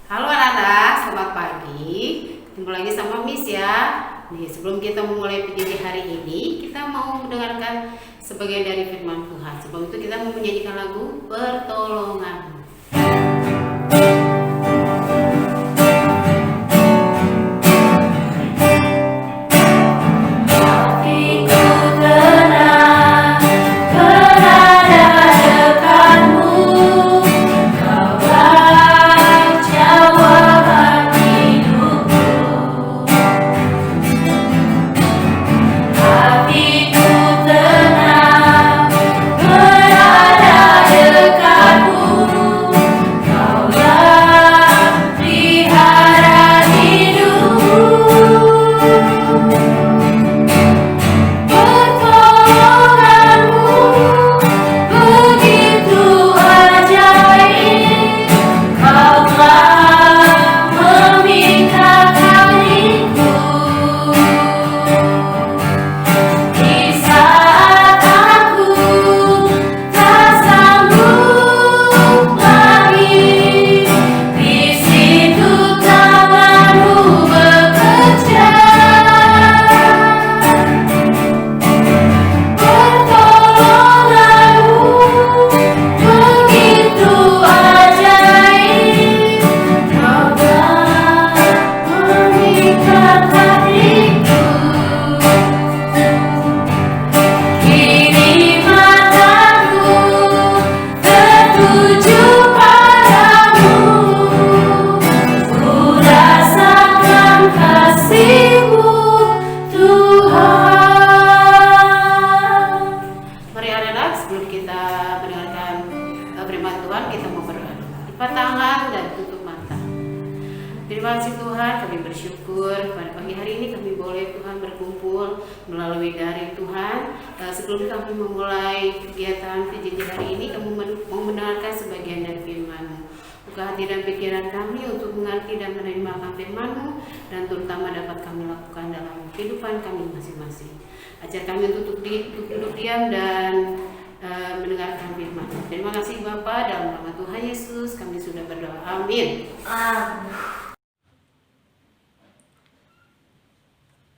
Halo anak-anak, selamat pagi. Ketemu lagi sama Miss ya. Nih, sebelum kita memulai pendidik hari ini, kita mau mendengarkan sebagian dari firman Tuhan. Sebelum itu kita mau menyanyikan lagu Pertolongan. Lipat tangan dan tutup mata. Terima kasih Tuhan, kami bersyukur pada pagi hari ini kami boleh Tuhan berkumpul melalui daring Tuhan. Sebelum kami memulai kegiatan pendidik hari ini, kami mau mendengarkan sebagian dari firman-Mu. Buka hati dan pikiran kami untuk mengerti dan menerima firman-Mu, dan terutama dapat kami lakukan dalam kehidupan kami masing-masing. Ajar kami untuk duduk diam dan mendengarkan firman. Terima kasih Bapa, dalam nama Tuhan Yesus kami sudah berdoa. Amin.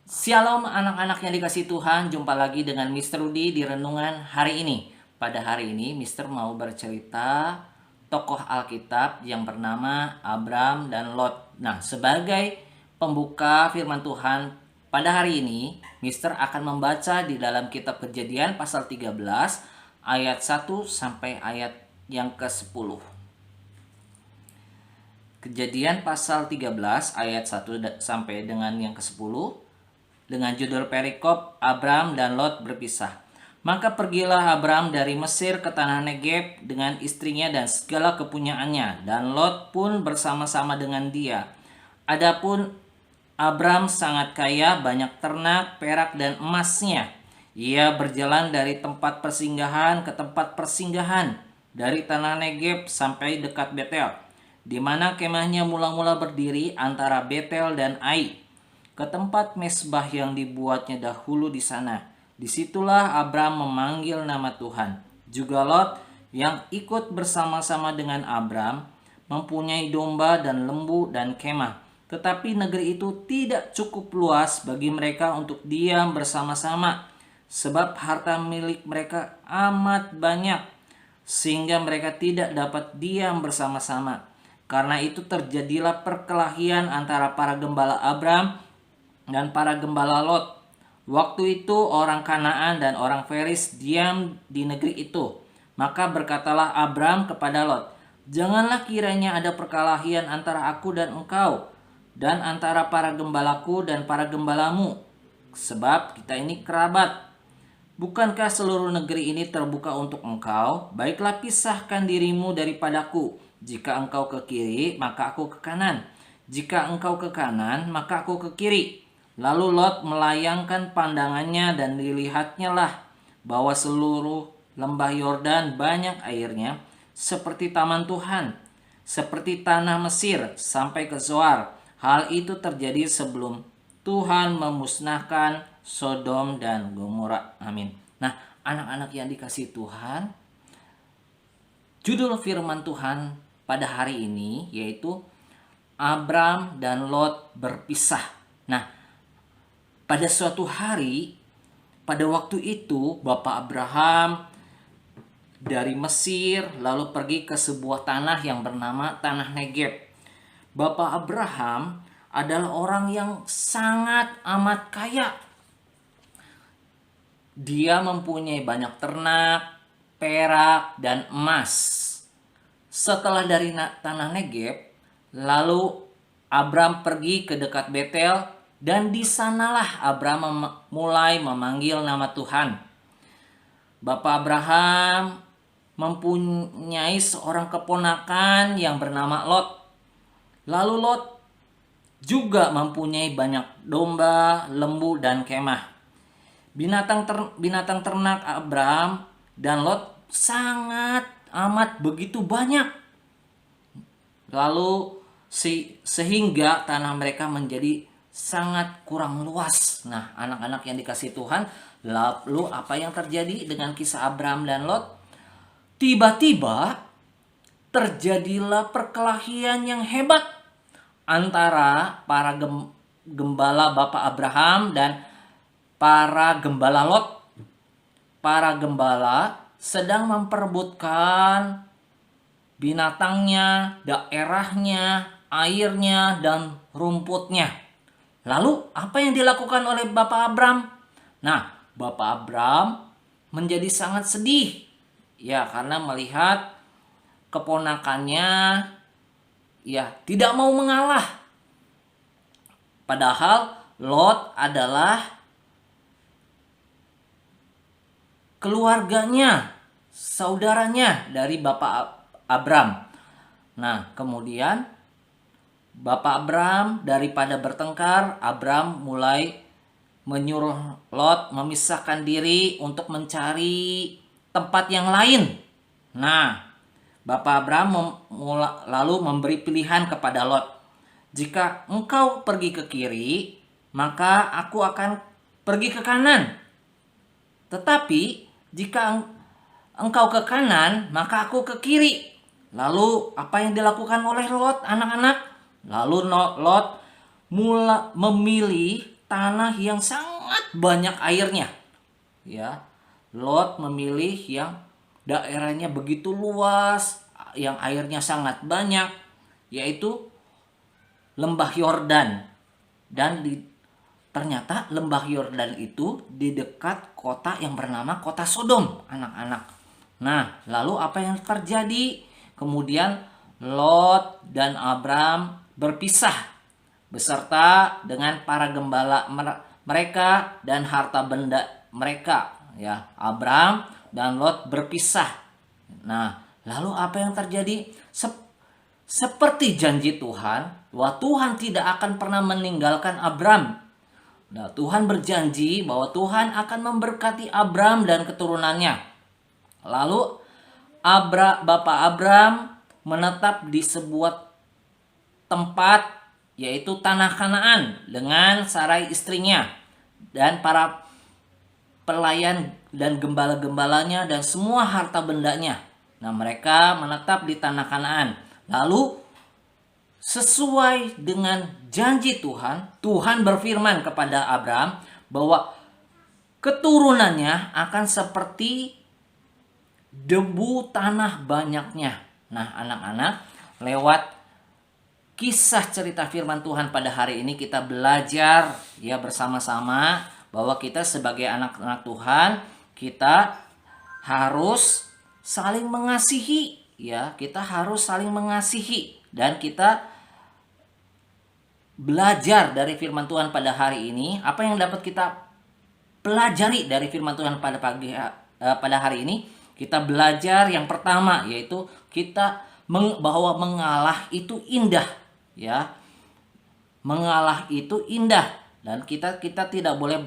Shalom anak-anak yang dikasih Tuhan, jumpa lagi dengan Mr. Rudy di renungan hari ini. Pada hari ini Mr. mau bercerita tokoh Alkitab yang bernama Abram dan Lot. Nah, sebagai pembuka firman Tuhan pada hari ini, Mr. akan membaca di dalam kitab Kejadian pasal 13 ayat 1 sampai ayat yang ke-10. Kejadian pasal 13 ayat 1 sampai dengan yang ke-10 dengan judul perikop Abram dan Lot berpisah. Maka pergilah Abram dari Mesir ke tanah Negeb dengan istrinya dan segala kepunyaannya, dan Lot pun bersama-sama dengan dia. Adapun Abram sangat kaya, banyak ternak, perak dan emasnya. Ia berjalan dari tempat persinggahan ke tempat persinggahan, dari tanah Negeb sampai dekat Betel, di mana kemahnya mula-mula berdiri antara Betel dan Ai, ke tempat mesbah yang dibuatnya dahulu di sana. Disitulah Abram memanggil nama Tuhan. Juga Lot yang ikut bersama-sama dengan Abram mempunyai domba dan lembu dan kemah. Tetapi negeri itu tidak cukup luas bagi mereka untuk diam bersama-sama, sebab harta milik mereka amat banyak, sehingga mereka tidak dapat diam bersama-sama. Karena itu terjadilah perkelahian antara para gembala Abram dan para gembala Lot. Waktu itu orang Kanaan dan orang Feris diam di negeri itu. Maka berkatalah Abram kepada Lot, "Janganlah kiranya ada perkelahian antara aku dan engkau, dan antara para gembalaku dan para gembalamu, sebab kita ini kerabat. Bukankah seluruh negeri ini terbuka untuk engkau? Baiklah pisahkan dirimu daripadaku. Jika engkau ke kiri, maka aku ke kanan. Jika engkau ke kanan, maka aku ke kiri." Lalu Lot melayangkan pandangannya dan dilihatnya lah bahwa seluruh lembah Yordan banyak airnya, seperti taman Tuhan, seperti tanah Mesir sampai ke Zoar. Hal itu terjadi sebelum Tuhan memusnahkan Sodom dan Gomora. Amin. Nah, anak-anak yang dikasihi Tuhan, judul firman Tuhan pada hari ini yaitu Abram dan Lot berpisah. Nah, pada suatu hari, pada waktu itu Bapak Abraham dari Mesir lalu pergi ke sebuah tanah yang bernama Tanah Negeb. Bapak Abraham adalah orang yang sangat amat kaya. Dia mempunyai banyak ternak, perak, dan emas. Setelah dari Tanah Negeb, lalu Abram pergi ke dekat Betel, dan di sanalah Abram mulai memanggil nama Tuhan. Bapak Abraham mempunyai seorang keponakan yang bernama Lot. Lalu Lot juga mempunyai banyak domba, lembu, dan kemah. Binatang ternak Abram dan Lot sangat amat begitu banyak. Lalu sehingga tanah mereka menjadi sangat kurang luas. Nah, anak-anak yang dikasihi Tuhan, lalu apa yang terjadi dengan kisah Abram dan Lot? Tiba-tiba terjadilah perkelahian yang hebat antara para gembala Bapak Abraham dan para gembala Lot. Para gembala sedang memperebutkan binatangnya, daerahnya, airnya, dan rumputnya. Lalu apa yang dilakukan oleh Bapak Abram? Nah, Bapak Abram menjadi sangat sedih. Ya, karena melihat keponakannya tidak mau mengalah. Padahal Lot adalah keluarganya, saudaranya dari Bapak Abram. Nah, kemudian Bapak Abram daripada bertengkar, Abram mulai menyuruh Lot memisahkan diri untuk mencari tempat yang lain. Nah, Bapak Abram lalu memberi pilihan kepada Lot. Jika engkau pergi ke kiri, maka aku akan pergi ke kanan. Tetapi jika engkau ke kanan, maka aku ke kiri. Lalu apa yang dilakukan oleh Lot, anak-anak? Lalu Lot mulai memilih tanah yang sangat banyak airnya. Ya, Lot memilih yang daerahnya begitu luas, yang airnya sangat banyak, yaitu Lembah Yordan. Dan ternyata Lembah Yordan itu di dekat kota yang bernama kota Sodom, anak-anak. Nah, lalu apa yang terjadi? Kemudian Lot dan Abram berpisah beserta dengan para gembala mereka dan harta benda mereka. Ya, Abram dan Lot berpisah. Nah, lalu apa yang terjadi? Seperti janji Tuhan, bahwa Tuhan tidak akan pernah meninggalkan Abram. Nah, Tuhan berjanji bahwa Tuhan akan memberkati Abram dan keturunannya. Lalu Bapak Abram menetap di sebuah tempat, yaitu tanah Kanaan, dengan Sarai istrinya dan para pelayan dan gembala-gembalanya dan semua harta bendanya. Nah, mereka menetap di tanah Kanaan. Lalu sesuai dengan janji Tuhan, Tuhan berfirman kepada Abram bahwa keturunannya akan seperti debu tanah banyaknya. Nah, anak-anak, lewat kisah cerita firman Tuhan pada hari ini kita belajar bersama-sama bahwa kita sebagai anak-anak Tuhan, kita harus saling mengasihi, kita harus saling mengasihi, dan kita belajar dari firman Tuhan pada hari ini. Apa yang dapat kita pelajari dari firman Tuhan pada hari ini? Kita belajar yang pertama, yaitu kita bahwa mengalah itu indah, mengalah itu indah, dan kita tidak boleh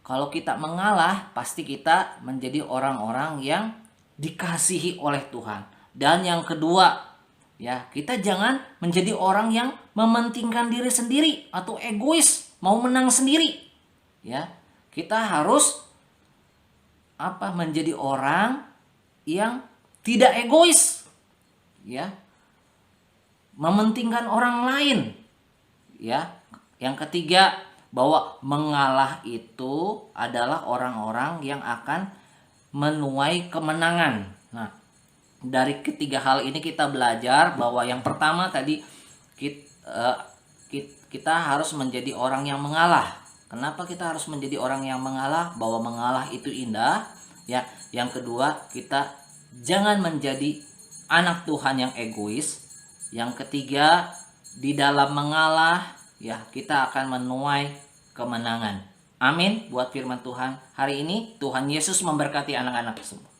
kalau kita mengalah, pasti kita menjadi orang-orang yang dikasihi oleh Tuhan. Dan yang kedua, kita jangan menjadi orang yang mementingkan diri sendiri atau egois, mau menang sendiri. Kita harus menjadi orang yang tidak egois. mementingkan orang lain. Ya. Yang ketiga, bahwa mengalah itu adalah orang-orang yang akan menuai kemenangan. Nah, dari ketiga hal ini kita belajar bahwa yang pertama tadi kita harus menjadi orang yang mengalah. Kenapa kita harus menjadi orang yang mengalah? Bahwa mengalah itu indah, ya. Yang kedua, kita jangan menjadi anak Tuhan yang egois. Yang ketiga, di dalam mengalah, ya, kita akan menuai kemenangan. Amin buat firman Tuhan hari ini. Tuhan Yesus memberkati anak-anak semua.